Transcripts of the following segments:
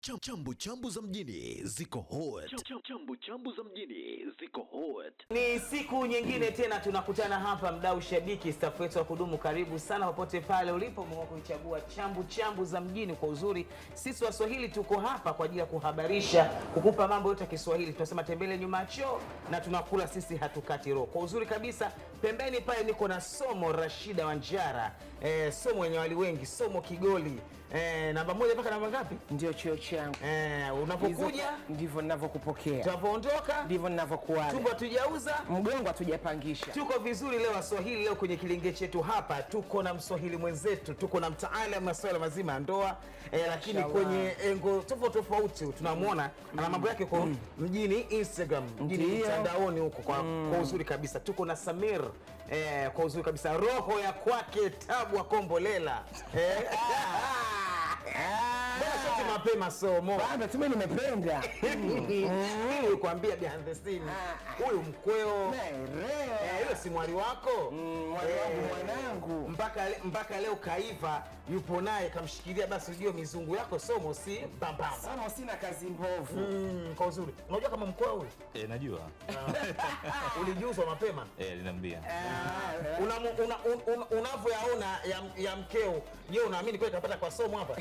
Chambu za mjini ziko hot. Chambu za mjini ziko hot. Ni siku nyingine tena tunakutana hapa, mdau shabiki, staff wetu wa kudumu, karibu sana popote pale ulipo, mwa kuichagua chambu za mjini kwa uzuri. Sisi Waswahili tuko hapa kwa ajili ya kuhabarisha, kukupa mambo yote ya Kiswahili. Tunasema tembele nyuma choo na tunakula sisi hatukati roho. Kwa uzuri kabisa, pembeni pale niko na Somo Rashida Wanjara. Somo wenye wali wengi, Somo Kigoli. Namba moja mpaka namba ngapi? Ndio cheo changu. Unapokuja ndivyo ninavyokupokea. Tunapoondoka ndivyo ninavyokuaga. Tumbo hatujauza, mgongo hatujapangisha. Tuko vizuri leo Waswahili. Leo kwenye kilinge chetu hapa tuko na Mswahili mwenzetu, tuko na mtaalamu masuala mazima ya ndoa, lakini kwenye engo tofauti tunamwona ana mambo yake kwa mjini Instagram, mjini mtandaoni huko kwa uzuri kabisa. Tuko na Samir kwa uzuri kabisa, roho ya kwake Tabu wa Kombolela. Bwana mapema Somo. Baba tume nimependa. Nilikwambia behind the scene. Huyu mkweo. Yule si mwali wako? Mwali wangu mwanangu. Mpaka leo kaiva yupo naye kamshikilia, basi ujue mizungu yako Somo si bamba. Sana sina kazi mbovu. Kwa uzuri. Unajua kama mkweo huyu? Najua. Ulijuzwa mapema? Linambia. Unavyoyaona ya mkeo, je, unaamini kweli kapata kwa Somo hapa?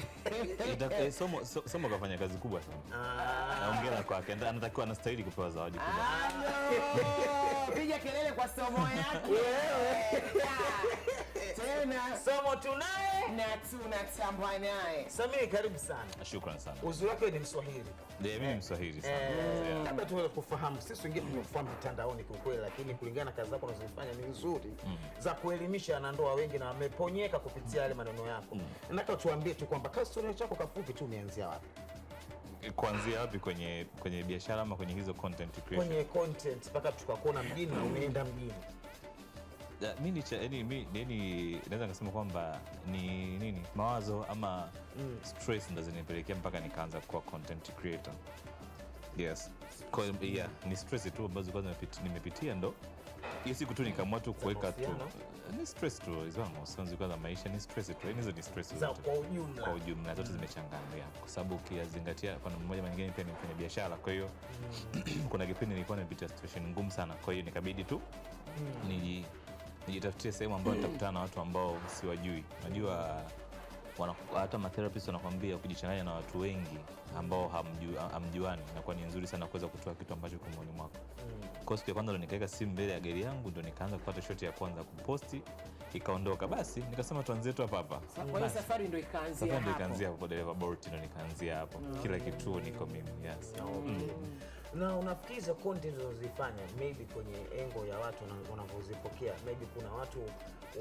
Somo kafanya kazi kubwa sana. Naongea kwake, anatakiwa anastahili kupewa zawadi kubwa. Piga kelele kwa Somo yako. Tena Somo tunaye na tunatamba naye. Samir, karibu sana. Shukrani sana. Uzuri wake ni Mswahili. Mimi ni Mswahili sana. Labda tuweze kufahamu, sisi wengine tunakufahamu mtandaoni kwa kweli, lakini kulingana na kazi zako unazofanya ni nzuri za kuelimisha wanandoa wengi na wameponyeka kupitia yale maneno yako. Nataka tuambie tu kwamba historia yako kafupi tu umeanzia wapi? Kuanzia wapi, kwenye biashara ama kwenye hizo content creation? Kwenye content mpaka tukakuona mjini na umeenda mjini. Mimi naweza kusema kwamba ni mawazo ama stress ndo zinipelekea mpaka nikaanza kuwa content creator. Yes. Ni stress tu ambazo kwanza nimepitia, ndo hiyo siku tu nikaamua tu kuweka tu. Ni stress tu hizo emotions kwanza, maisha ni stress tu. Hizo ni stress zote. Kwa ujumla zote zimechanganya. Kwa sababu ukizingatia kwa mmoja mwingine pia ni mfanya biashara. Kwa hiyo kuna kipindi nilikuwa nimepitia situation ngumu sana. Kwa hiyo nikabidi tu nijitafutie sehemu ambayo nitakutana na watu ambao siwajui. Unajua hata matherapist wanakuambia kujichanganya na watu wengi ambao hamjuani inakuwa ni nzuri sana kuweza kutoa kitu ambacho kwa moyoni mwako. Kwa siku ya kwanza nikaweka simu mbele ya gari yangu, ndio nikaanza kupata shot ya kwanza kuposti, ikaondoka. Basi nikasema tuanze tu hapa. Kwa hiyo safari ndio ikaanzia hapo. Dereva Bolt ndio nikaanzia hapo. Kila kitu niko mimi. Yes. Na unafikiriza content unazozifanya maybe kwenye engo ya watu wanavyozipokea, maybe kuna watu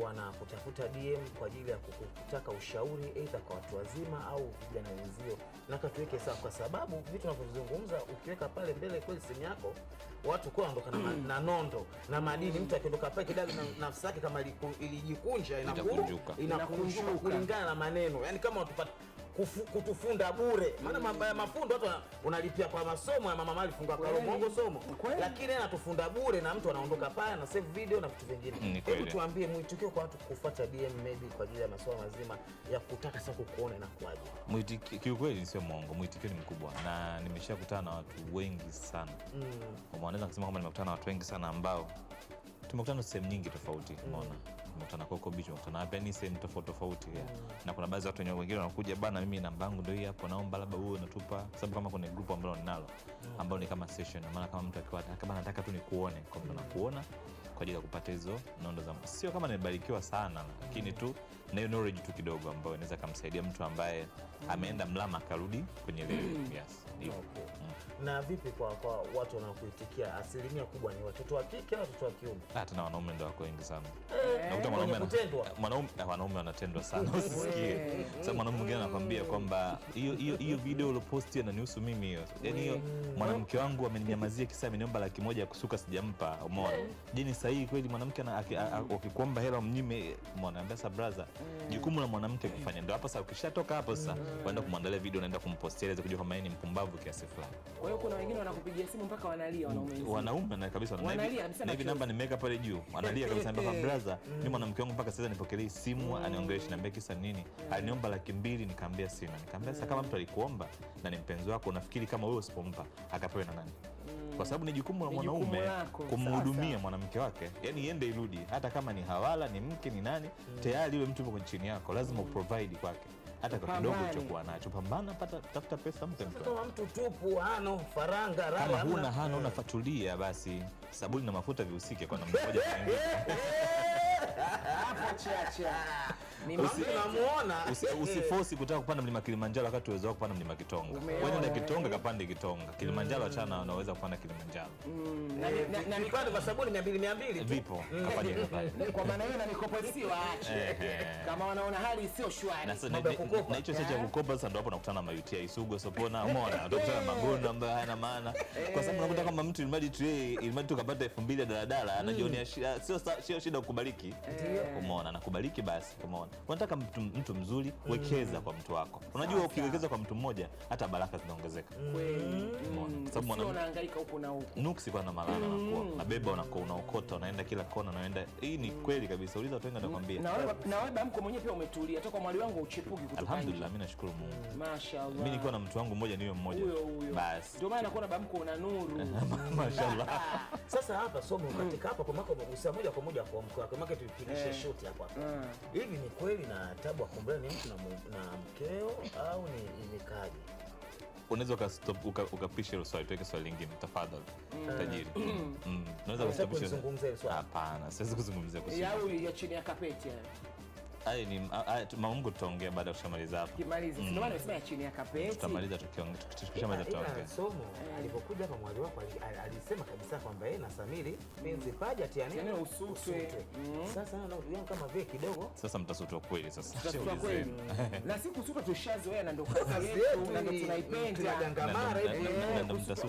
wanakutafuta DM kwa ajili ya kukutaka ushauri either kwa watu wazima au vijana wenzio? Nataka tuweke sawa, kwa sababu vitu tunavyozungumza ukiweka pale mbele kweli simu yako, watu kwa ondoka na nondo na madini. Mtu akiondoka pale kidogo na nafsi yake kama ilijikunja inakunjuka kulingana na maneno, yani kama utupata kutufunda bure. Maana mambo ya mafundo watu unalipia kwa masomo ya mama mali funga kwa mongo somo, lakini anatufunda bure na mtu anaondoka pale na save video na vitu vingine. Hebu tuambie mwitikio kwa watu kufuata DM maybe kwa ajili ya masuala mazima ya kutaka sasa kukuona na kuaje? Mwitikio kweli sio mongo, mwitikio ni mkubwa na nimeshakutana na watu wengi sana. Kwa maana naweza kusema kwamba nimekutana na watu wengi sana ambao tumekutana sehemu nyingi tofauti. Umeona, tumekutana Coco Beach, tumekutana hapa, ni sehemu tofauti. Na kuna baadhi ya watu wengine wanakuja, bana mimi namba yangu ndio hii hapo, naomba labda wewe unatupa, sababu kama kuna group ambalo ninalo ambao ni kama session, maana kama mtu akiwa kama anataka tu nikuone, kwa mtu nakuona kwa ajili ya kupata hizo nondo za, sio kama nimebarikiwa sana, lakini tu na knowledge tu kidogo ambayo inaweza kumsaidia mtu ambaye ameenda mlama akarudi kwenye level. Yes. Na vipi kwa watu wanaokuitikia, asilimia kubwa ni watoto wa kike au watoto wa kiume? Hata na wanaume ndio wako wengi sana. Nakuta wanaume wanatendwa sana, usikie. Sasa mwanaume mwingine anakuambia kwamba hiyo video uliposti inanihusu mimi hiyo. Yaani hiyo mwanamke wangu ameninyamazia kisa ameniomba 100,000 ya kusuka sijampa. Umeona? Je, ni sahihi kweli mwanamke akikuomba hela mnyime? Umeona? Ambia brother, Jukumu la mwanamke kufanya. Ndio hapa sasa ukishatoka hapo sasa unaenda kumwandalia video, unaenda kumpostia ili kujua kama yeye ni mpumbavu kiasi fulani. Kwa hiyo kuna wengine wanakupigia simu mpaka wanalia wanaume na kabisa wanalia kabisa, na hivi namba nimeweka pale juu, wanalia kabisa mpaka brother, mimi mwanamke wangu mpaka sasa nipokelee simu aniongeleshe, niambia kisa nini, aliniomba 200,000 nikamwambia sina. Nikamwambia sasa kama mtu alikuomba na ni mpenzi wako, unafikiri kama wewe usipompa akapewe na nani? Kwa sababu ni jukumu la mwanaume kumhudumia mwanamke wake, yani iende irudi, hata kama ni hawala, ni mke, ni nani, tayari yule mtu yuko chini yako, lazima uprovide kwake hata kwa kidogo ulichokuwa nacho. Pambana, tafuta pesa, mpe mtu. Kama mtu tupu hano faranga rara, kama huna unafatulia, basi sabuni na mafuta vihusike kwa namna moja au nyingine. Hapo chacha. Usifosi kutaka kupanda mlima Kilimanjaro wakati uwezo wako kupanda mlima Kitonga. Wewe nenda Kitonga kapande Kitonga. Kilimanjaro achana, unaweza kupanda Kilimanjaro. Na mipande kwa sabuni 200 vipo. Kapaje pale. Kwa maana hiyo na mikopo sio waache. Kama wanaona hali sio shwari. Na hicho sasa cha kukopa sasa ndio hapo nakutana na UTI sugu sopona, umeona? Utakutana na magonjwa ambayo hayana maana. Kwa sababu unakuta kama mtu ilimadi tu kapata 2,000 daladala, anajionia sio shida kukubaliki. Umeona? Nakubaliki basi, umeona? Unataka mtu mzuri, wekeza kwa mtu wako. Unajua ukiwekeza kwa mtu mmoja hata baraka zinaongezeka. Kwa sababu mwanamke unahangaika huko na huko. Nuksi kwa na malana nakuwa. Nabeba unaokota, unaenda kila kona, unaenda. Hii ni kweli kabisa. Uliza watu wengi nakwambia. Na wewe bamko mwenyewe pia umetulia. Toka mwali wangu uchepuki kutoka. Alhamdulillah, mimi nashukuru Mungu. Mashaallah. Mimi nilikuwa na mtu wangu mmoja niwe mmoja. Basi. Ndio maana nakuona bamko una nuru. Mashaallah. Sasa hapa somo katika hapa kwa mako usa moja kwa moja kwa mko wako. Mako tupigishe shoot hapa. Hivi ni kweli na Tabu Akumbele ni mtu na mkeo au ni kaji? Unaweza ukapisha hilo swali, tuweke swali lingine tafadhali. Tajiri. Unaweza kustopisha kuzungumzia swali? Hapana, siwezi kuzungumzia kwa sababu ya chini ya kapeti. Ai ni Mungu, tutaongea baada ya kushamaliza hapa. Kimaliza. Ndio maana nasema ya chini ya kapeti. Tutamaliza tukishamaliza tutaongea. Somo alipokuja hapa mwali wako alisema kabisa kwamba yeye na Samiri penzi paja tiani usutwe. Sasa na ndugu yangu kama vile kidogo. Sasa mtasutwa kweli sasa. Mtasutwa kweli. Na si kusutwa tushazoea na ndio kazi yetu na ndio tunaipenda. Tunagangamara hivi.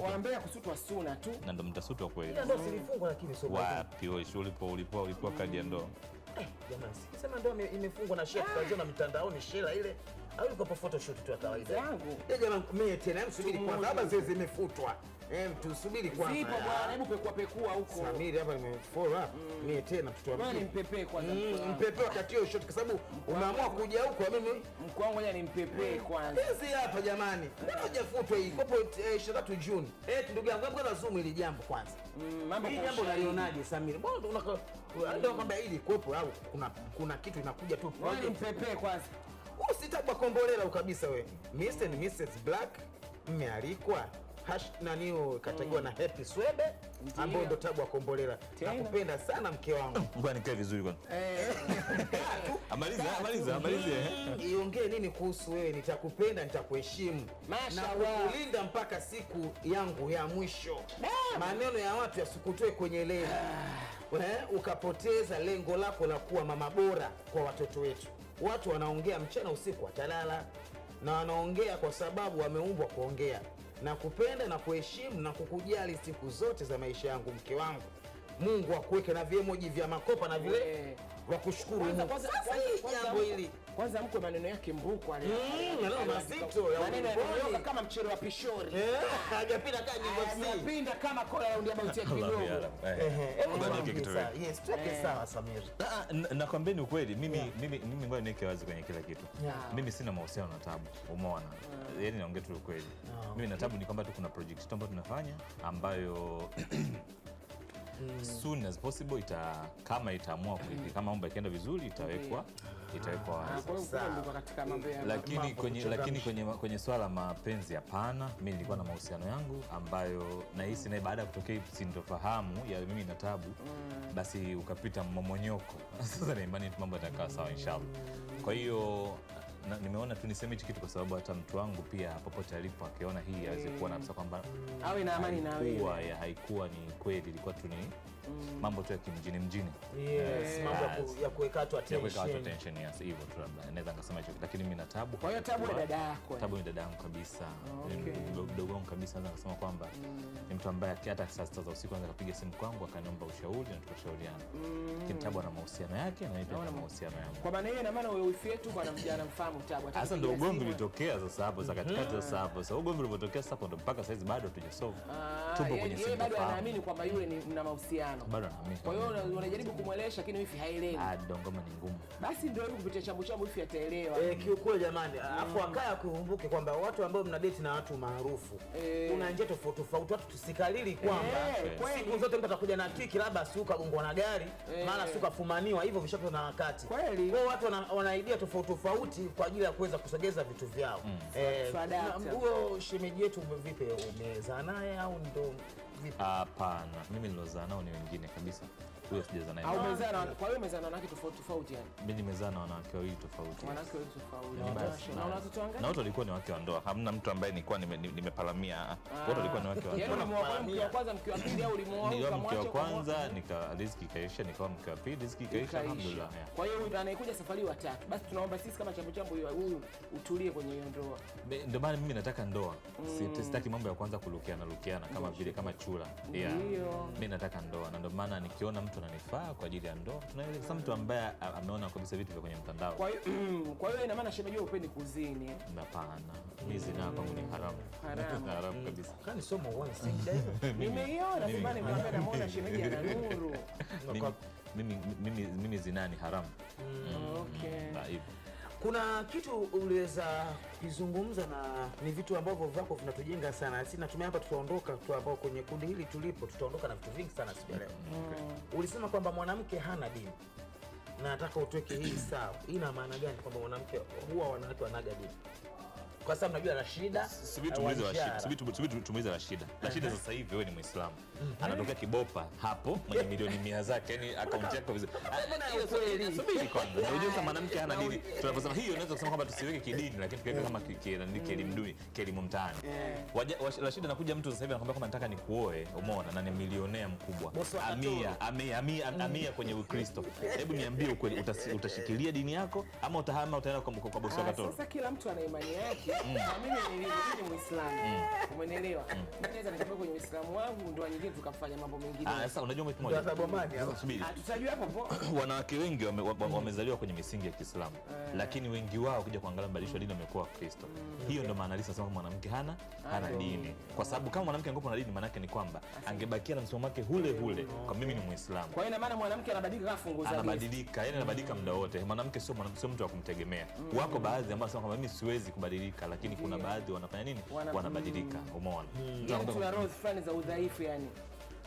Waambia kusutwa suna tu. Na ndio mtasutwa kweli. Ndio silifungwa lakini somo. Wapi wewe ulipo kadi ya ndoa. Jamani, sema ndio imefungwa na chef kazi na mtandaoni shela ile au iko kwa photoshoot tu ya kawaida yangu. Jamani, mimi tena msubiri kwanza, hapa zimefutwa. Tusubiri kwanza. Sipo bwana, hebu pekua huko. Samiri hapa nimefollow up. Mimi tena mtoto wangu. Bwana nimpepee kwanza. Nimpepee wakati hiyo shot kwa sababu umeamua kuja huko mimi mkuu wangu ngoja nimpepee kwanza. Hizi hapa jamani. Mbona hujafutwa hii? Kopo 23 Juni. Ndugu yangu, hebu na zoom ile jambo kwanza. Mambo hii jambo unalionaje Samiri? Mbona ndio kwamba hili kopo au kuna kitu inakuja tu. Ngoja nimpepee kwanza. Usitaka kombolela kabisa wewe. Mr. and Mrs. Black mmealikwa nanio katagiwa na Happy Swebe ambao ndo Tabu Akombolela. Nakupenda sana mke wangu. Ngoja nikae vizuri kwanza. Amaliza. Iongee nini kuhusu wewe? Nitakupenda, nitakuheshimu na kukulinda mpaka siku yangu ya mwisho. Maneno ya watu yasikutoe kwenye leni. Ukapoteza lengo lako la kuwa mama bora kwa watoto wetu. Watu wanaongea mchana usiku watalala, na wanaongea kwa sababu wameumbwa kuongea. Na kupenda na kuheshimu na kukujali siku zote za maisha yangu mke wangu. Mungu akuweke na viemoji vya makopa na vile wa kushukuru Mungu. Sasa hii jambo hili kwanza mkwe maneno yake mbuku ale. Maneno mazito ya maneno kama mchele wa pishori. Hajapinda kama nyimbo si. Hajapinda kama kola ya undia bauti ya kidogo. Yes, tuweke sawa Samir. Nakwambia ni ukweli, mimi ngoja niweke wazi kwenye kila kitu. Mimi sina mahusiano na Tabu, umeona? Yaani naongea tu ukweli. Mimi na Tabu ni kwamba tu kuna project ambayo tunafanya ambayo soon as possible kama itaamua kama mambo yakienda vizuri itawekwa lakini kwenye swala mapenzi hapana. Mimi nilikuwa na mahusiano yangu ambayo nahisi naye baada ya kutokea sintofahamu ya mimi na Tabu basi ukapita mmomonyoko. Sasa na imani mambo yatakaa sawa inshallah. Kwa hiyo nimeona tu niseme hichi kitu kwa sababu hata mtu wangu pia popote alipo akiona hii aweze kuona kabisa kwamba awe na amani na wewe. Haikuwa ni kweli, ilikuwa tu ni mambo tu ya kimjini. Yes, mambo ya kuweka watu attention. Yes, hivyo tu labda naweza ngasema hicho, lakini mimi na Tabu. Kwa hiyo Tabu ni dada yako? Tabu ni dada yangu kabisa, mdogo wangu kabisa. Naweza kusema kwamba ni mtu ambaye hata saa 6 za usiku anaweza kupiga simu kwangu akaniomba ushauri na tukashauriana. Lakini Tabu ana mahusiano yake na mimi pia na mahusiano yangu. Kwa maana hiyo ina maana wewe wifi yetu bwana mjana mfahamu Tabu. Sasa ndio ugomvi ulitokea sasa hapo, sasa katikati sasa hapo. Sasa ugomvi ulipotokea sasa ndo mpaka sasa bado hatujasolve. Tupo kwenye simu. Bado anaamini kwamba yule ni mna mahusiano. Bado anaamini. Kwa hiyo unajaribu kumwelewesha lakini wifi haelewi. Ngoma ni ngumu. Basi ndio hivyo, kupitia chambu wifi ataelewa. Kiukweli jamani, afu akaya kukumbuke kwamba watu ambao mna date na watu maarufu kuna njia tofauti, watu tusikalili kwamba siku zote mtu atakuja na kiki labda siuka gongwa na gari, maana siuka fumaniwa, hivyo vishapita na wakati. Kweli. Kwa watu wana idea tofauti kwa ajili ya kuweza kusogeza vitu vyao. Huyo shemeji yetu vipi, umezaa naye au ndo vipi? Hapana, mimi nilozaa nao ni wengine kabisa. Huyo sijazaa naye. Au umezaa na, kwa hiyo umezaa na wanawake tofauti yani? Mimi nimezaa na wanawake wawili tofauti. Wanawake wawili tofauti. Na watoto wangapi? Na wote walikuwa ni wake wa ndoa. Hamna mtu ambaye nilikuwa nimepalamia. Wote walikuwa ni wake wa ndoa. Yaani mke wa kwanza, mke wa pili au ulimuoa kama mke wa kwanza, riziki ikaisha, nikawa mke wa pili, riziki ikaisha, alhamdulillah. Kwa hiyo huyu anayekuja safari wa tatu. Basi tunaomba sisi kama chambu huyu utulie kwenye hiyo ndoa. Ndio maana mimi nataka ndoa. Sitaki mambo ya kwanza kulukiana kama vile kama chura. Mimi nataka ndoa, na ndio maana nikiona mtu ananifaa kwa ajili ya ndoa tunaelekea. Sasa mtu ambaye ameona kabisa vitu vya kwenye mtandao. Kwa hiyo ina maana shemeji wewe upendi kuzini? Hapana, mimi zina kwangu ni haramu. Haramu kabisa. Kani somo one side hivi. Nimeiona zamani mwanamke anamuona shemeji ana nuru. Mimi zina ni haramu. Okay. Kuna kitu uliweza kuzungumza na ni vitu ambavyo vako vinatujenga sana. Sisi natumia hapa tutaondoka tu ambao kwenye kundi hili tulipo tutaondoka na vitu vingi sana siku ya leo. Ulisema kwamba mwanamke hana dini. Na nataka utuweke hii sawa. Hii ina maana gani kwamba mwanamke huwa wanawake wanaga dini? Kwa sababu najua Rashida. Subiri tumuize Rashida. Rashida sasa hivi wewe ni Muislamu. Anatokea Kibopa hapo mwenye milioni 100 zake, yani akaunti yako vizuri. Subiri kwanza. Unajua kama mwanamke hana dini. Tunaposema hiyo unaweza kusema kwamba tusiweke kidini, lakini tuweke kama kielimu duni, kielimu mtaani. Rashida anakuja mtu sasa hivi anakuambia kama nataka nikuoe, umeona, na ni milionea mkubwa. Amia kwenye Ukristo. Hebu niambie ukweli, utashikilia dini yako ama utahama utaenda kwa bosi wako? Sasa kila mtu ana imani yake. Mimi ni Muislamu. Umeelewa? Naweza nikaenda kwenye Uislamu wangu ndoa nyingine tukafanya mambo mengine. Sasa unajua kitu moja. Subiri. Tutajua hapo. Wanawake wengi wamezaliwa kwenye misingi ya Kiislamu, lakini wengi wao kuja kuangalia mbadilisho dini wamekuwa Wakristo. Hiyo ndio maana Lisa sema mwanamke hana dini. Kwa sababu kama mwanamke angekuwa na dini, maana yake ni kwamba angebakia na msimamo wake hule kwa mimi ni Muislamu. Kwa hiyo ina maana mwanamke anabadilika kama fungu za anabadilika, yani anabadilika muda wote. Mwanamke sio mtu wa kumtegemea. Wako baadhi ambao wanasema kwamba mimi siwezi kubadilika, lakini kuna baadhi wanafanya nini? Wanabadilika. Umeona? Tuna rose fulani za udhaifu yani.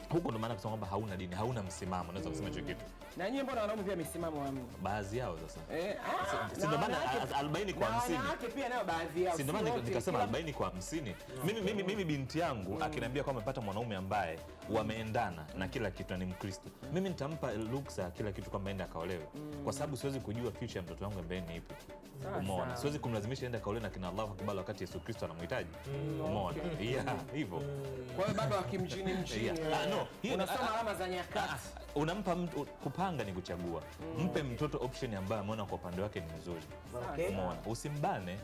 Huko ndo maana kusema kwamba hauna dini, hauna msimamo, naweza kusema hicho kitu. Na nyinyi mbona wanaume pia misimamo hamna? Baadhi yao sasa. Si ndo maana 40 kwa 50. Wanawake pia nao baadhi yao. Si ndo maana nikasema 40 kwa 50. Mimi binti yangu akiniambia kwamba amepata mwanaume ambaye wameendana na kila kitu, ni Mkristo, mimi nitampa ruksa kila kitu kwamba aende akaolewe, kwa sababu siwezi kujua future ya mtoto wangu ambaye ni ipi. Umeona? Siwezi kumlazimisha aende akaolewe na kina Allahu Akbar wakati Yesu Kristo anamhitaji. Umeona? Hivyo. Kwa hiyo baba wa kimjini. Unasoma alama za nyakati. Unampa mtu kupanga ni kuchagua. Mpe mtoto option ambayo ameona kwa upande wake ni nzuri. Umeona? Usimbane.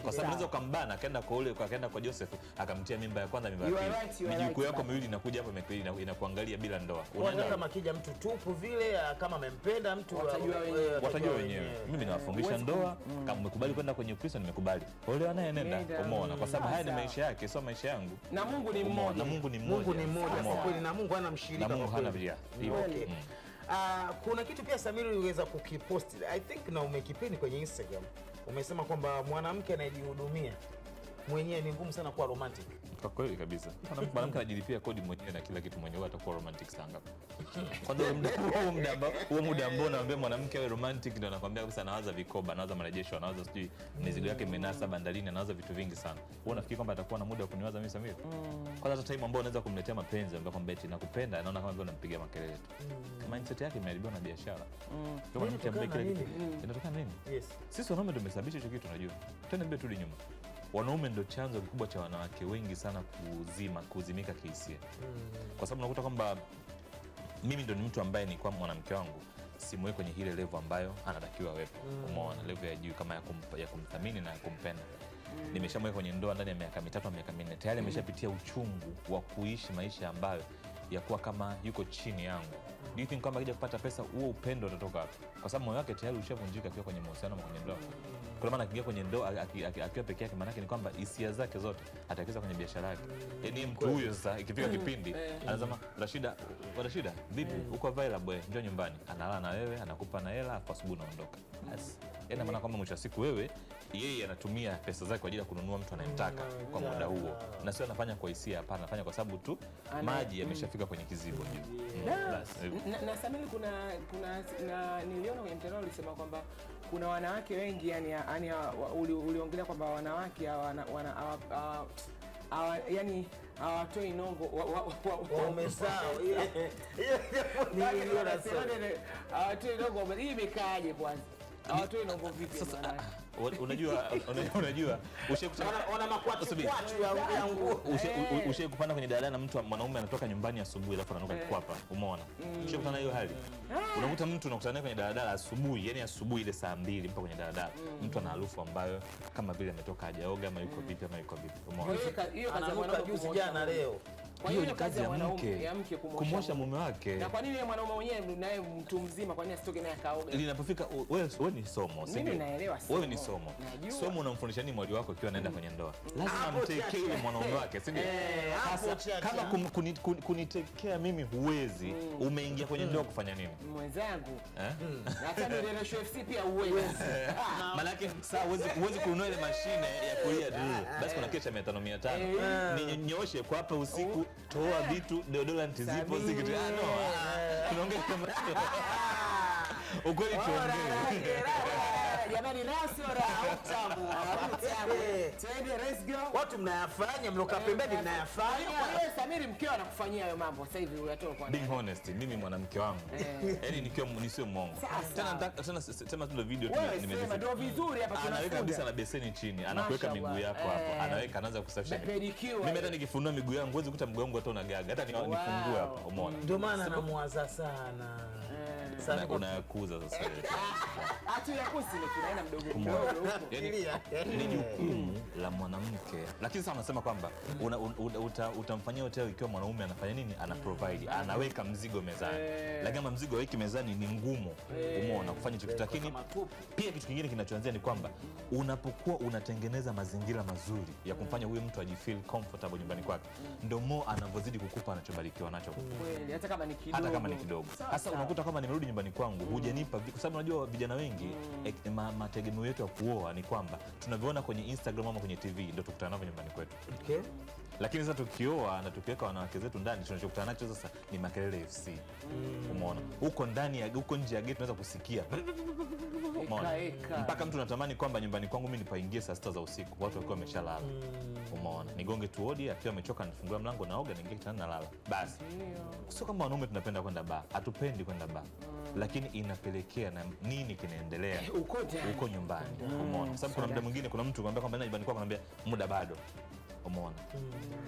Kwa sababu unaweza ukambana akaenda kwa Joseph akamtia mimba ya kwanza, mimba ya pili. Mijukuu yako miwili inakuja hapo inakuangalia bila ndoa. Unaona kama kija mtu tupu vile, kama amempenda mtu watajua wenyewe. Mimi nawafungisha ndoa, kama umekubali kwenda kwenye Ukristo nimekubali. Olewa naye nenda. Umeona? Kwa sababu haya ni maisha yake, sio maisha yangu. Na Mungu ni mmoja. Na Mungu ni mmoja. Kwa kweli na Mungu hana mshirika. Na Mungu hana bia. Okay. Kuna kitu pia Samiri uliweza kukipost, I think na umekipeni kwenye Instagram. Umesema kwamba mwanamke anayejihudumia mwenyewe ni ngumu sana kuwa romantic. Kwa kweli kabisa. Mwanamke anajilipia kodi mwenyewe na kila kitu mwenyewe, atakuwa romantic sana ngapi? Kwanza huo muda ambao naambia mwanamke awe romantic ndio anakuambia kabisa anawaza vikoba, anawaza marejesho, anawaza sijui mizigo yake imenasa bandarini, anawaza vitu vingi sana. Wewe unafikiri kwamba atakuwa na muda wa kuniwaza mimi Samir? Kwanza hata time ambao unaweza kumletea mapenzi ambapo kwamba eti nakupenda, anaona kama vile unampigia makelele tu. Mindset yake imeharibiwa na biashara. Kama mtu ambaye kile kitu inatokana nini? Yes. Sisi wanaume ndio tumesababisha hicho kitu, unajua. Twende mbele turudi nyuma. Wanaume ndio chanzo kikubwa cha wanawake wengi sana kuzimika kihisia. Kwa sababu unakuta kwamba mimi ndio ni mtu ambaye ni kwa mwanamke wangu simweke kwenye ile level ambayo anatakiwa awepo. Umeona, level ya juu kama ya kumthamini na kumpenda. Nimeshamweka kwenye ndoa ndani ya miaka 3 miaka 4. Tayari ameshapitia uchungu wa kuishi maisha ambayo ya kuwa kama yuko chini yangu. Do you think kwamba akija kupata pesa huo upendo utatoka wapi? Kwa sababu moyo wake tayari ushavunjika akiwa kwenye mahusiano kwenye ndoa. Kwa maana akiingia kwenye ndoa akiwa peke yake, maana yake ni kwamba hisia zake zote atawekeza kwenye biashara yake. Yaani mtu huyo sasa ikifika kipindi anasema Rashida, vipi uko available, njoo nyumbani. Analala na wewe, anakupa na hela, afu asubuhi unaondoka. Basi. Yaani maana kwamba mwisho wa siku wewe yeye anatumia pesa zake kwa ajili ya kununua mtu anayemtaka kwa muda huo. Na sio anafanya kwa hisia, hapana, anafanya kwa sababu tu maji yameshafika kwenye kizibo juu. Na Samiri, kuna niliona kwenye mtandao ulisema kwamba kuna wanawake wengi yani uliongelea kwamba wanawake yani hawatoi nongo wamesao. Hawatoi nongo. Hii imekaaje bwana? Hawatoi nongo vipi sasa? Unajua Ona makwatu ya nguo. Kupanda kwenye daladala na mtu mwanaume anatoka nyumbani asubuhi alafu ananuka kikwapa. Umeona? Ushakutana hiyo hali? Unakuta mtu unakutana naye kwenye daladala asubuhi, yani asubuhi ile saa 2 mpaka kwenye daladala. Mtu ana harufu ambayo kama vile ametoka hajaoga ama yuko vipi ama yuko vipi. Umeona? Hiyo kazi ya mwanaume juzi jana leo. Kwa hiyo ni kazi ya mke kumwosha mume wake. Na kwa nini yeye mwanaume mwenyewe naye mtu mzima, kwa nini asitoke naye akaoga? Linapofika wewe ni somo, si mimi naelewa somo. Wewe ni somo. Somo unamfundisha nini mwali wako ikiwa anaenda kwenye ndoa? Lazima amtekee yule mwanaume wake, si ndio? Kama kunitekea mimi huwezi, umeingia kwenye ndoa kufanya nini? Mwenzangu. Hata ndio FC pia huwezi. Maana yake sasa huwezi kununua ile mashine ya kulia basi kuna kesha 500 ninyooshe kwa hapa usiku, toa vitu deodorant zipo zikitu. Tunaongea kama ukweli tuongee. Jamani, rasora au tabu. Twende, let's go. Watu mnayafanya, mloka pembeni mnayafanya. Kwa hiyo Samiri mkeo anakufanyia hayo mambo sasa hivi unatoka kwa nini? Being honest, mimi mwanamke wangu. Yaani nikiwa nisio mongo. Tena sema tu video tu nimesema ndio vizuri hapa tunafunga. Anaweka kabisa na beseni chini, anakuweka miguu yako hapo. Anaweka, anaanza kusafisha miguu. Mimi hata nikifunua miguu yangu huwezi kukuta mguu wangu hata unagaga. Hata nifungue hapa, umeona? Ndio maana namuwaza sana. Sana unayakuza sasa. Hata yakuzi ndio tunaenda mdogo mdogo. Yaani ni jukumu la mwanamke. Lakini sasa unasema kwamba utamfanyia hotel ikiwa mwanaume anafanya nini? Ana provide, anaweka mzigo mezani. Lakini kama mzigo haweki mezani ni ngumu. Umeona kufanya hicho kitu. Lakini pia kitu kingine kinachoanzia ni kwamba unapokuwa unatengeneza mazingira mazuri ya kumfanya huyu mtu ajifeel comfortable nyumbani kwake, ndio more anavyozidi kukupa anachobarikiwa nacho. Kweli, hata kama ni kidogo. Sasa unakuta kama nimerudi nyumbani kwangu hujanipa, kwa sababu unajua vijana wengi mategemeo yetu ya kuoa ni kwamba tunaviona kwenye Instagram ama kwenye TV ndio tukutana navyo nyumbani kwetu. Okay. Lakini sasa tukioa na tukiweka wanawake zetu ndani, tunachokutana nacho sasa ni makelele FC. Umeona? Huko ndani ya huko nje ya gate tunaweza kusikia. Umeona? Mpaka mtu anatamani kwamba nyumbani kwangu mimi nipaingie saa 6 za usiku, watu wakiwa wameshalala. Umeona? Nigonge tu hodi, akiwa amechoka nifungua mlango naoga, niingie kitandani nalala. Basi. Sio kama wanaume tunapenda kwenda bar. Hatupendi kwenda bar. Lakini inapelekea na nini kinaendelea huko nyumbani. Umeona? Kwa sababu kuna muda mwingine kuna mtu anambia kwamba nyumbani kwako, anambia muda bado. Umeona?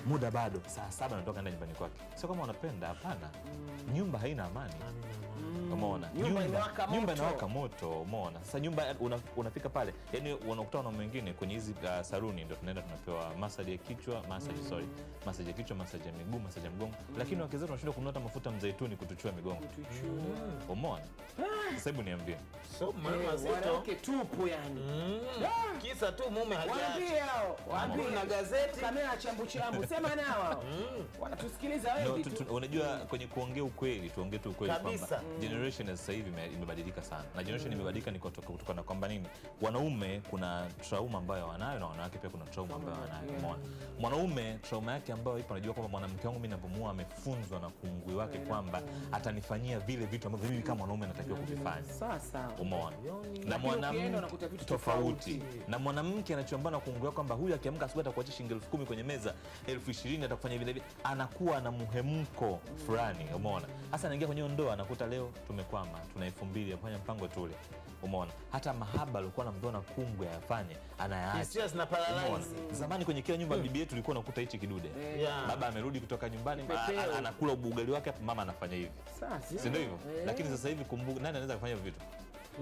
Muda bado, saa 7 natoka nyumbani kwake. Sio kama wanapenda, hapana. Nyumba haina amani. Umeona? Nyumba inawaka moto. Umeona? Sasa nyumba unafika pale, yani unakutana na mwingine kwenye hizi saluni, ndio tunaenda tunapewa massage ya kichwa, massage ya kichwa, massage ya miguu, massage ya mgongo. Lakini wake zetu tunashinda kununua hata mafuta mzaituni kutuchua migongo. Umeona? Sasa hebu niambie. So mama zetu tupo yani. Kisa tu mume hajaacha. Waambie na gazeti maneno ya chambu chambu, sema nao wanatusikiliza wengi tu. Unajua kwenye kuongea ukweli, tuongee tu ukweli kwamba generation ya sasa hivi imebadilika sana, na generation imebadilika ni kutokana kwamba nini, wanaume kuna trauma ambayo wanayo na wanawake pia kuna trauma ambayo wanayo. Umeona, mwanaume trauma yake ambayo ipo, anajua kwamba mwanamke wangu mimi ninapomuoa amefunzwa na kungwi wake kwamba atanifanyia vile vitu ambavyo mimi kama mwanaume natakiwa kuvifanya. Sasa umeona, na mwanamke tofauti na mwanamke anachoambana kungwi kwamba huyu akiamka asubuhi atakuachia shilingi 10,000 kwenye meza, 20,000 atakufanya vile vile, anakuwa na muhemko fulani. Umeona, hasa anaingia kwenye ndoa anakuta leo tumekwama, tuna 2,000 afanya mpango tule. Umeona, hata mahaba alikuwa anamtoa na kungwi ayafanye anayaacha. Zamani kwenye kila nyumba bibi yetu ilikuwa nakuta hichi kidude, baba amerudi kutoka nyumbani anakula ugali wake, mama anafanya hivi, si ndio hivyo? Lakini sasa hivi kumbuka, nani anaweza kufanya vitu?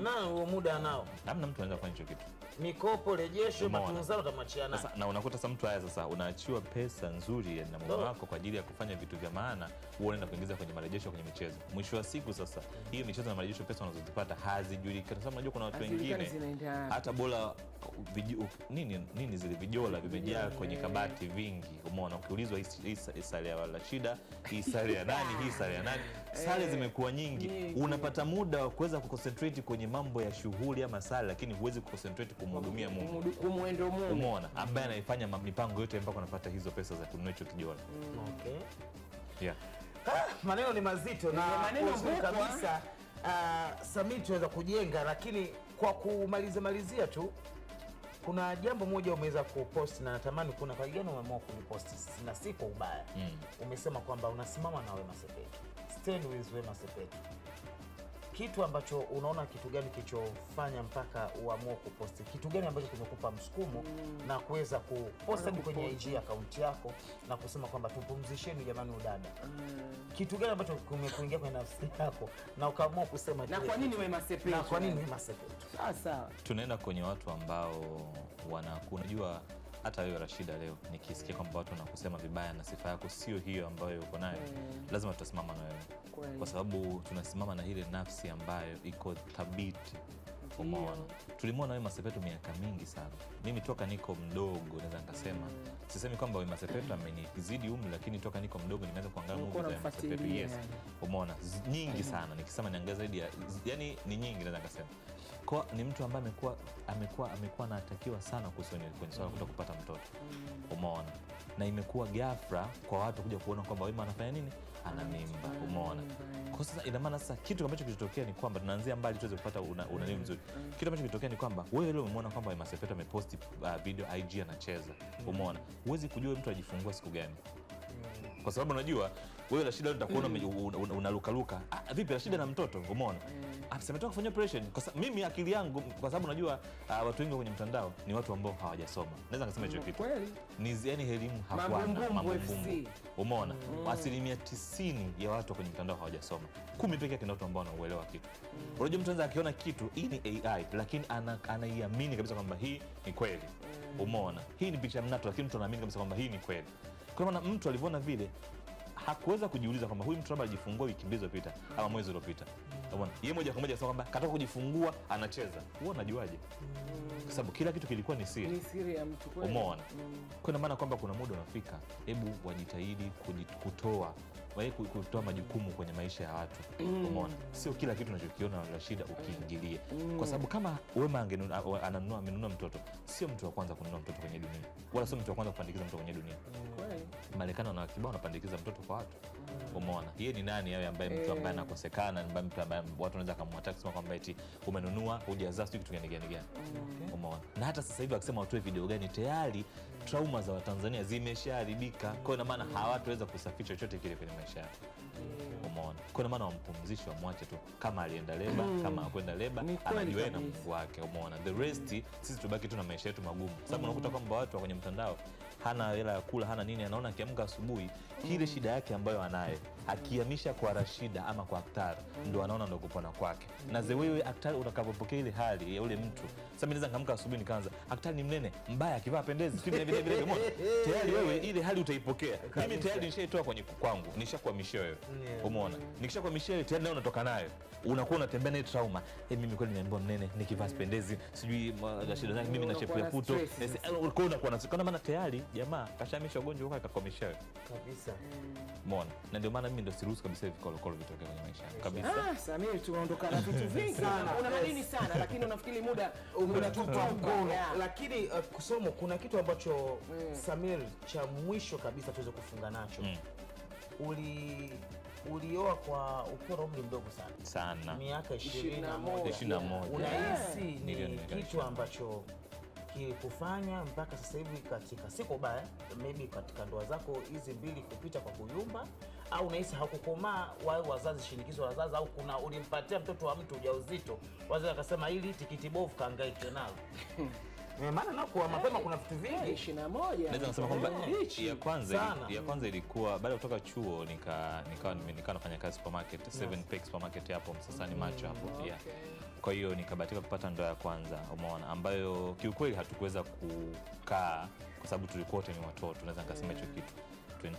Nao muda nao. Hamna mtu anaweza kufanya hicho kitu. Mikopo, rejesho, matunzo utamwachiana. Sasa na unakuta sasa mtu haya sasa unaachiwa pesa nzuri na mume wako kwa ajili ya kufanya vitu vya maana, wewe unaenda kuingiza kwenye marejesho, kwenye michezo. Mwisho wa siku sasa hiyo michezo na marejesho, pesa unazozipata hazijulikani. Sasa unajua kuna watu wengine hata bora nini zile vijola vimejaa kwenye kabati vingi. Umeona, ukiulizwa hii sare ya Rashida, hii sare ya nani, hii sare ya nani, sare zimekuwa nyingi. Unapata muda wa kuweza kuconcentrate kwenye mambo ya shughuli ama sare, lakini huwezi kuconcentrate kumhudumia Mungu, kumwendo Mungu. Umeona, ambaye anaifanya mipango yote mpaka unapata hizo pesa za kununua hicho kijola. Okay. Yeah. Maneno ni mazito na maneno kabisa. Samii tunaweza kujenga, lakini kwa kumalizia tu, kuna jambo moja umeweza kupost na natamani kuna kwa gani umeamua kulipost na si kwa ubaya. Umesema kwamba unasimama na Wema Sepetu. Stand with Wema Sepetu. Kitu ambacho unaona, kitu gani kilichofanya mpaka uamue kuposti? Kitu gani ambacho kimekupa msukumo na kuweza kuposti kwenye IG account yako na kusema kwamba tupumzisheni jamani udada? Kitu gani ambacho kimekuingia kwenye nafsi yako na ukaamua kusema na kwa nini Wema Sepetu? Na kwa nini Wema Sepetu? Sasa tunaenda kwenye watu ambao unajua, hata wewe Rashida, leo nikisikia kwamba watu wanakusema vibaya na sifa yako sio hiyo ambayo uko nayo, lazima tutasimama na wewe, kwa sababu tunasimama na ile nafsi ambayo iko thabiti. Umeona, tulimwona Wema Sepetu miaka mingi sana. Mimi toka niko mdogo naweza nikasema, sisemi kwamba Wema Sepetu amenizidi umri, lakini toka niko mdogo nimeanza kuangalia movie za Wema Sepetu. Yes, umeona, nyingi sana, nikisema niangalia zaidi ya, yani ni nyingi naweza nikasema. Kwa ni mtu ambaye amekuwa anatakiwa sana kwenye swala kuto kupata mtoto. Umeona, na imekuwa ghafla kwa watu kuja kuona kwamba Wema anafanya nini, ana mimba. Umeona, kwa sasa ina maana sasa kitu ambacho kilitokea ni kwamba tunaanzia mbali tuweze kupata unani mzuri. Kitu ambacho kilitokea ni kwamba wewe leo umeona kwamba Wema Sepetu ameposti video IG anacheza. Umeona, huwezi kujua mtu ajifungua siku gani, kwa sababu unajua wewe Rashida utakuona unalukaluka, vipi Rashida na mtoto? Umeona, ametoka kufanya operation. Kwa sababu mimi akili yangu, kwa sababu unajua watu wengi kwenye mtandao ni watu ambao hawajasoma, naweza kusema hicho kitu ni yani elimu hawana, mambo. Umeona, asilimia 90 ya watu kwenye mtandao hawajasoma, 10 pekee yake ndio watu ambao wanaelewa kitu. Unajua, mtu anaweza akiona kitu hii ni AI, lakini anaiamini kabisa kwamba hii ni kweli. Umeona, hii ni picha mnato, lakini mtu anaamini kabisa kwamba hii ni kweli. Kwa maana mtu alivyoona vile hakuweza kujiuliza kwamba huyu mtu labda alijifungua wiki mbili zilizopita ama mwezi uliopita. Umeona, yeye moja kwa moja akasema kwamba katoka kujifungua anacheza. Wewe unajuaje? Kwa sababu kila kitu kilikuwa ni siri. Ni siri ya mtu kweli. Umeona, kwa maana kwamba kuna muda unafika, hebu wajitahidi kutoa majukumu kwenye maisha ya watu. Umeona, sio kila kitu unachokiona Rashida ukiingilie, kwa sababu kama Wema amenunua mtoto, sio mtu wa kwanza kununua mtoto kwenye dunia, wala sio mtu wa kwanza kupandikiza mtoto kwenye dunia. Marekani na kibao anapandikiza mtoto kwa watu. Umeona, yeye ni nani yeye ambaye mtu ambaye anakosekana, mtu ambaye watu wanaweza kumwataka kusema kwamba eti umenunua hujazaa sio kitu gani. Umeona, na hata sasa hivi akisema watoe video gani, tayari trauma za Watanzania zimeshaharibika. Kwa hiyo maana hawataweza kusaficha chochote kile kwenye maisha yao. Umeona, kwa maana wampumzishe, wamwache tu, kama alienda leba, kama hakwenda leba, anajiwe na Mungu wake. Umeona, the rest sisi tubaki tu na maisha yetu magumu, sababu unakuta kwamba watu wa kwenye mtandao hana hela ya kula, hana nini, anaona akiamka asubuhi ile shida yake ambayo anayo akihamisha kwa Rashida ama kwa Aktari, ndio anaona ndio kupona kwake. Na wewe Aktari utakapopokea ile hali ya ule mtu, sasa mimi naweza ngamka asubuhi nikaanza Aktari ni mnene mbaya, akivaa pendezi vile, umeona, tayari wewe ile hali utaipokea. Mimi tayari nishaitoa kwenye kwangu, nishakuhamishia wewe. Umeona, nikishakuhamishia wewe tayari nayo unatoka nayo, unakuwa unatembea na trauma. Mimi kweli nimeambiwa mnene, nikivaa pendezi, sijui Rashida zangu mimi na shepu ya puto, unakuwa unasikana, maana tayari jamaa kashamisha ugonjwa wake akakomesha kabisa. umeona, na ndio maana mimi ndo siruhusu kabisa hivi kolokolo vitokee kwenye maisha yangu kabisa. Samir, tunaondoka na vitu vingi sana, una madini sana, lakini unafikiri muda unatupa mkono. Lakini Kusomo, kuna kitu ambacho Samir, cha mwisho kabisa tuweze kufunga nacho. Ulioa kwa ukiwa na umri mdogo sana, miaka 21. Unahisi ni kitu ambacho kilikufanya mpaka sasa hivi katika siko baya maybe katika ndoa zako hizi mbili kupita kwa kuyumba, au unahisi hakukomaa wao wazazi, shinikizo la wazazi, au kuna ulimpatia mtoto wa mtu ujauzito wazazi akasema hili tikiti bovu kaangaike nalo? Maana na kwa mapema kuna vitu vingi. 21 naweza kusema kwamba ya kwanza ilikuwa baada ya kutoka chuo nikawa nafanya kazi supermarket, 7 Pack supermarket hapo Msasani Macho hapo pia. Kwa hiyo nikabahatika kupata ndoa ya kwanza, umeona, ambayo kiukweli hatukuweza kukaa kwa sababu tulikuwa wote ni watoto, naweza nikasema hicho kitu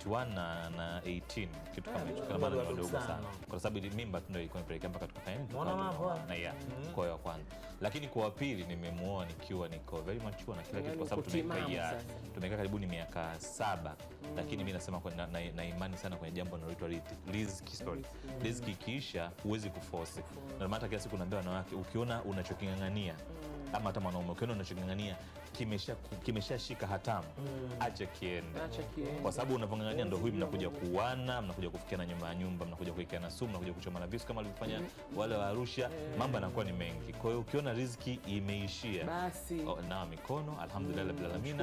21 na 18 kitu kama hicho, kama bado wadogo sana, kwa sababu mimba ndio ilikuwa inapelekea mpaka tukafanya nini na ya kwa hiyo kwanza. Lakini kwa pili nimemuoa nikiwa niko very mature na kila kitu, kwa sababu tumekaa karibuni miaka 7. Lakini mimi nasema na imani sana kwenye jambo linaloitwa riziki story. Riziki ikiisha huwezi kuforce, na maana kila siku naambia wanawake, ukiona unachokingangania ama hata mwanaume ukiona unachokingangania kimeshashika hatamu, acha kiende. Kwa sababu unavongangania ndio huyu mnakuja kuuana, mnakuja kufikiana nyumba, mnakuja kuikiana sumu, mnakuja kuchomana visu kama walivyofanya wale wa Arusha. Mambo yanakuwa ni mengi. Kwa hiyo ukiona riziki imeishia, basi nawa mikono, alhamdulillah rabbil alamin,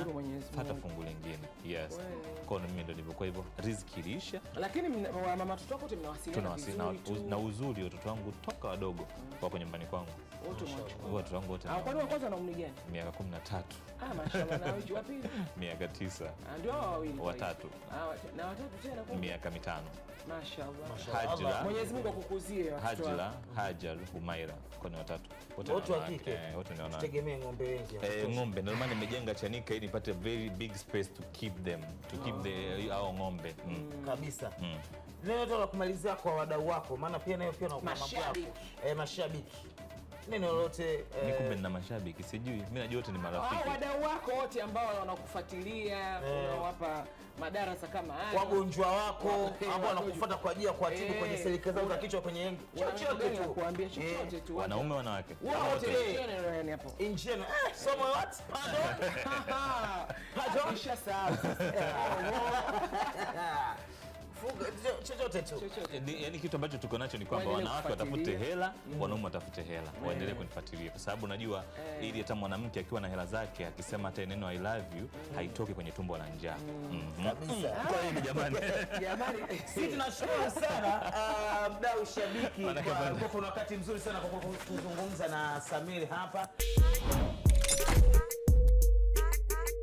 pata fungu lingine. Yes. Kwa hiyo mimi ndio nilivyokuwa hivyo, riziki iliisha. Lakini mama watoto wako mnawasiliana na uzuri, watoto wangu toka wadogo wako nyumbani kwangu. Watoto wangu wote. Kwani wa kwanza na umri gani? Miaka 13. Mashallah. Na wewe wapi? Miaka 9. Ndio wawili. Watatu. Na watatu tena kwa miaka 5. Mashallah. Hajra, Mwenyezi Mungu akukuzie watoto. Hajar, Humaira, kwa ni watatu. Wote wa kike. Wote ni wanawake. Tutegemea ng'ombe wengi. Ng'ombe ndio maana nimejenga Chanika ili nipate very big space to keep them, to keep our ng'ombe. Kabisa. Neno la kumalizia kwa wadau wako, maana pia nayo pia na mashabiki. Neno lolote nikumbe na mashabiki, sijui mimi najua wote ni marafiki. Wadau wako wote ambao wanakufuatilia, unawapa madarasa kama haya, wagonjwa wako ambao wanakufuata kwa ajili ya kuatibu kwenye serikali zao za kichwa, kwenye chochote tu, kuambia chochote tu, wanaume wanawake wote neno hapo injeno somo what pardon kisha sawa chochote tu. Yaani kitu ambacho tuko nacho ni kwamba wanawake watafute hela, wanaume watafute hela, waendelee kunifuatilia, kwa sababu najua ili hata mwanamke akiwa na hela zake akisema hata neno I love you haitoki kwenye tumbo la njaa. Kabisa. Kwa hiyo jamani, sisi tunashukuru sana mdau shabiki kwa wakati mzuri sana kwa kuzungumza na Samir hapa.